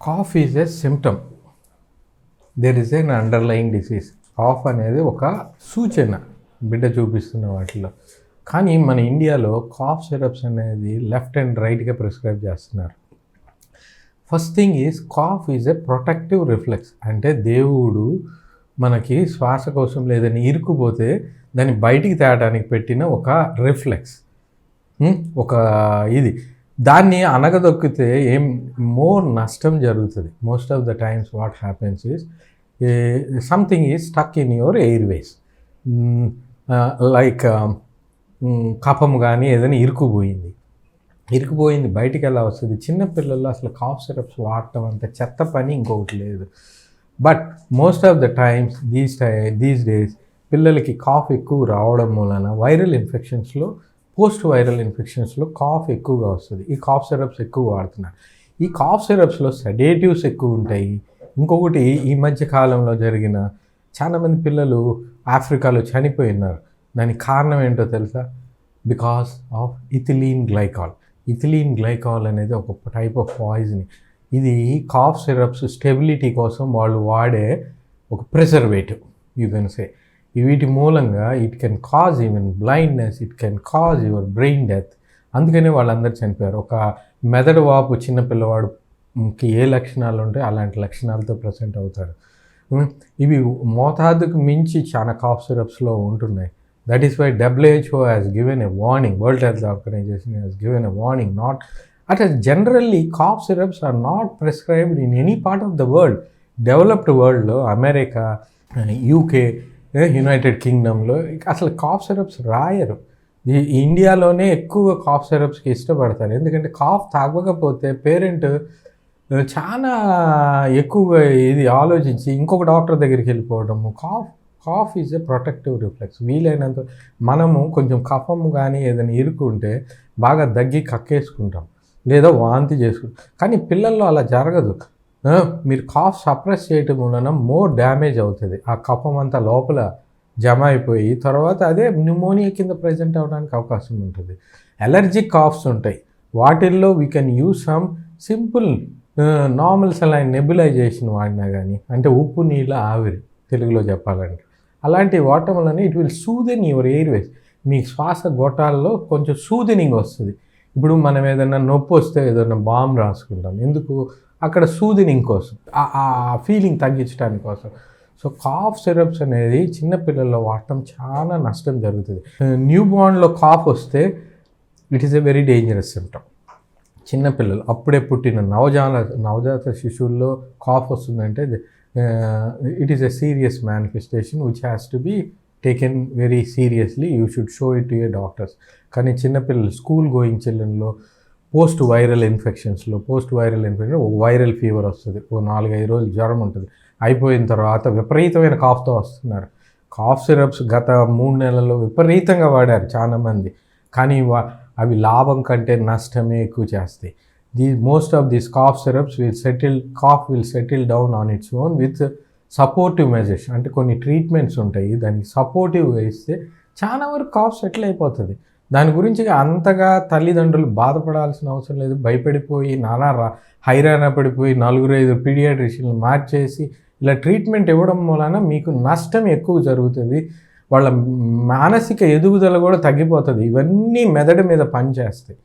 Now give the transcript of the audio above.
Cough is a symptom, there is an underlying disease. Cough అనేది ఒక సూచన బిడ్డ చూపిస్తున్న వాటిలో. కానీ మన ఇండియాలో కాఫ్ సిరప్స్ అనేది లెఫ్ట్ అండ్ రైట్గా ప్రిస్క్రైబ్ చేస్తున్నారు. First thing is cough is a protective reflex. అంటే దేవుడు మనకి శ్వాసకోశం లేదని ఇరుక్కుపోతే దాన్ని బయటికి తేయడానికి పెట్టిన ఒక రిఫ్లెక్స్, ఒక ఇది. దాన్ని అనగదొక్కితే ఏం మోర్ నష్టం జరుగుతుంది. Most of the times what happens is something is stuck in your Airways, like కఫం కానీ ఏదైనా ఇరుక్కుపోయింది బయటికి ఎలా వస్తుంది. చిన్నపిల్లల్లో అసలు కాఫ్ సిరప్స్ వాడటం అంత చెత్త పని ఇంకొకటి లేదు. But most of the times these days పిల్లలకి కాఫ్ ఎక్కువ రావడం మూలన వైరల్ ఇన్ఫెక్షన్స్లో, పోస్ట్ వైరల్ ఇన్ఫెక్షన్స్లో కాఫ్ ఎక్కువగా వస్తుంది. ఈ కాఫ్ సిరప్స్ ఎక్కువ వాడుతున్నారు. ఈ కాఫ్ సిరప్స్లో సెడేటివ్స్ ఎక్కువ ఉంటాయి. ఇంకొకటి, ఈ మధ్య కాలంలో జరిగిన చాలామంది పిల్లలు ఆఫ్రికాలో చనిపోయినారు. దానికి కారణం ఏంటో తెలుసా? Because of ethylene glycol. Ethylene glycol అనేది ఒక టైప్ ఆఫ్ పాయిజన్. ఇది కాఫ్ సిరప్స్ స్టెబిలిటీ కోసం వాళ్ళు వాడే ఒక ప్రిజర్వేటివ్, యూ కెన్ సే. వీటి మూలంగా it can cause even blindness, it can cause your brain death. అందుకనే వాళ్ళందరూ చనిపోయారు. ఒక మెదడు వాపు చిన్నపిల్లవాడుకి ఏ లక్షణాలు ఉంటాయి అలాంటి లక్షణాలతో ప్రెసెంట్ అవుతారు. ఇవి మోతాదుకు మించి చాలా కాఫ్ సిరప్స్లో ఉంటున్నాయి. That is why WHO has given a warning, World Health Organization has given a warning. Generally, cough syrups are not prescribed in any part of the world. Developed world lo, America, UK, United Kingdom lo అసలు cough syrups రాయరు. ఇండియాలోనే ఎక్కువ cough సిరప్స్కి ఇష్టపడతారు. ఎందుకంటే cough తాగకపోతే parent చాలా ఎక్కువగా ఇది ఆలోచించి ఇంకొక డాక్టర్ దగ్గరికి వెళ్ళిపోవడము. Cough is a protective reflex. వీలైనంత మనము కొంచెం కఫము కానీ ఏదైనా ఇరుకుంటే బాగా దగ్గి కక్కేసుకుంటాం లేదా వాంతి చేసుకుంటాం. కానీ పిల్లల్లో అలా జరగదు. మీరు కాఫ్ సప్రెస్ చేయటం వలన మోర్ డ్యామేజ్ అవుతుంది. ఆ కఫం అంతా లోపల జమ అయిపోయి తర్వాత అదే న్యూమోనియా కింద ప్రజెంట్ అవ్వడానికి అవకాశం ఉంటుంది. అలర్జిక్ కాఫ్స్ ఉంటాయి. వాటిల్లో we can use some simple normal saline nebulisation వాడినా కానీ, అంటే ఉప్పు నీళ్ళ ఆవిరి తెలుగులో చెప్పాలంటే, అలాంటివి వాడటం వలన ఇట్ విల్ సూదెన్ యువర్ ఎయిర్వేస్. మీ శ్వాస గొట్టాల్లో కొంచెం సూదెనింగ్ వస్తుంది. ఇప్పుడు మనం ఏదైనా నొప్పి వస్తే ఏదైనా బామ్ రాసుకుంటాం. ఎందుకు? అక్కడ సూదెనింగ్ కోసం, ఆ ఫీలింగ్ తగ్గించడానికి కోసం. సో కాఫ్ సిరప్స్ అనేది చిన్నపిల్లల్లో వాడటం చాలా నష్టం జరుగుతుంది. న్యూ బార్న్లో కాఫ్ వస్తే it is a very dangerous symptom. చిన్నపిల్లలు అప్పుడే పుట్టిన నవజాత శిశువుల్లో కాఫ్ వస్తుందంటే it is a serious manifestation which has to be taken very seriously. You should show it to your doctors. కానీ చిన్నపిల్లలు, స్కూల్ గోయింగ్ చిల్డ్రన్లో పోస్ట్ వైరల్ ఇన్ఫెక్షన్స్లో వైరల్ ఫీవర్ వస్తుంది. 4-5 రోజులు జ్వరం ఉంటుంది. అయిపోయిన తర్వాత విపరీతమైన కాఫ్తో వస్తున్నారు. కాఫ్ సిరప్స్ గత 3 నెలల్లో విపరీతంగా వాడారు చాలామంది. కానీ అవి లాభం కంటే నష్టమే ఎక్కువ చేస్తాయి. Most of these cough syrups cough will settle down on its own with supportive measures. అంటే కొన్ని ట్రీట్మెంట్స్ ఉంటాయి, దానికి సపోర్టివ్గా ఇస్తే చాలా వరకు కాఫ్ సెటిల్ అయిపోతుంది. దాని గురించి అంతగా తల్లిదండ్రులు బాధపడాల్సిన అవసరం లేదు. భయపడిపోయి హైరాణ పడిపోయి 4-5 పీడియాట్రిషియన్లు మార్చేసి ఇలా ట్రీట్మెంట్ ఇవ్వడం వలన మీకు నష్టం ఎక్కువ జరుగుతుంది. వాళ్ళ మానసిక ఎదుగుదల కూడా తగ్గిపోతుంది. ఇవన్నీ మెదడు మీద పనిచేస్తాయి.